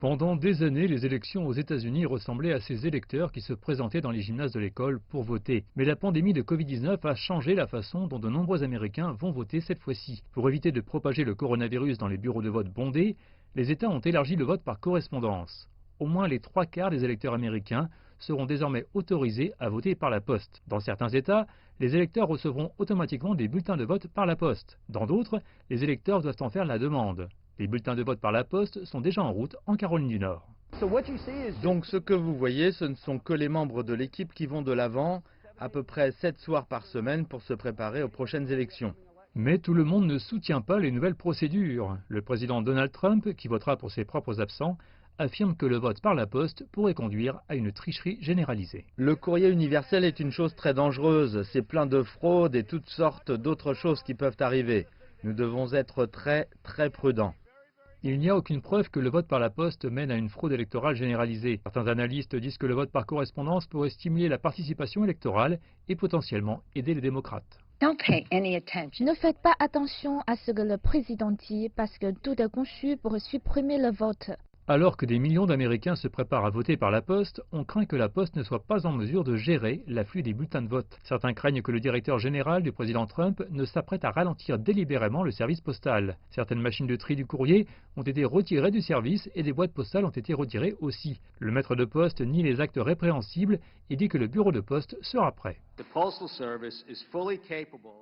Pendant des années, les élections aux États-Unis ressemblaient à ces électeurs qui se présentaient dans les gymnases de l'école pour voter. Mais la pandémie de Covid-19 a changé la façon dont de nombreux Américains vont voter cette fois-ci. Pour éviter de propager le coronavirus dans les bureaux de vote bondés, les États ont élargi le vote par correspondance. Au moins les 3/4 des électeurs américains seront désormais autorisés à voter par la poste. Dans certains États, les électeurs recevront automatiquement des bulletins de vote par la poste. Dans d'autres, les électeurs doivent en faire la demande. Les bulletins de vote par la poste sont déjà en route en Caroline du Nord. Donc ce que vous voyez, ce ne sont que les membres de l'équipe qui vont de l'avant, à peu près 7 soirs par semaine pour se préparer aux prochaines élections. Mais tout le monde ne soutient pas les nouvelles procédures. Le président Donald Trump, qui votera pour ses propres absents, affirme que le vote par la poste pourrait conduire à une tricherie généralisée. Le courrier universel est une chose très dangereuse, c'est plein de fraudes et toutes sortes d'autres choses qui peuvent arriver. Nous devons être très prudents. Il n'y a aucune preuve que le vote par la poste mène à une fraude électorale généralisée. Certains analystes disent que le vote par correspondance pourrait stimuler la participation électorale et potentiellement aider les démocrates. Ne faites pas attention à ce que le président dit parce que tout est conçu pour supprimer le vote. Alors que des millions d'Américains se préparent à voter par la poste, on craint que la poste ne soit pas en mesure de gérer l'afflux des bulletins de vote. Certains craignent que le directeur général du président Trump ne s'apprête à ralentir délibérément le service postal. Certaines machines de tri du courrier ont été retirées du service et des boîtes postales ont été retirées aussi. Le maître de poste nie les actes répréhensibles et dit que le bureau de poste sera prêt.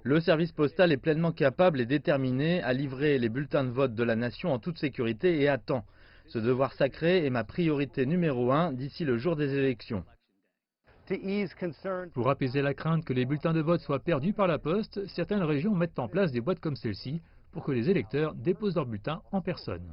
Le service postal est pleinement capable et déterminé à livrer les bulletins de vote de la nation en toute sécurité et à temps. Ce devoir sacré est ma priorité numéro 1 d'ici le jour des élections. Pour apaiser la crainte que les bulletins de vote soient perdus par la poste, certaines régions mettent en place des boîtes comme celle-ci pour que les électeurs déposent leurs bulletins en personne.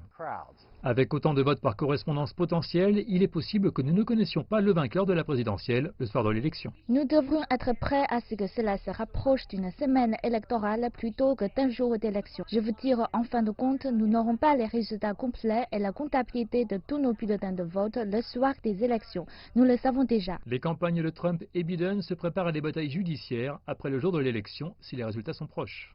Avec autant de votes par correspondance potentiels, il est possible que nous ne connaissions pas le vainqueur de la présidentielle le soir de l'élection. Nous devrions être prêts à ce que cela se rapproche d'une semaine électorale plutôt que d'un jour d'élection. Je veux dire, en fin de compte, nous n'aurons pas les résultats complets et la comptabilité de tous nos bulletins de vote le soir des élections. Nous le savons déjà. Les campagnes de Trump et Biden se préparent à des batailles judiciaires après le jour de l'élection si les résultats sont proches.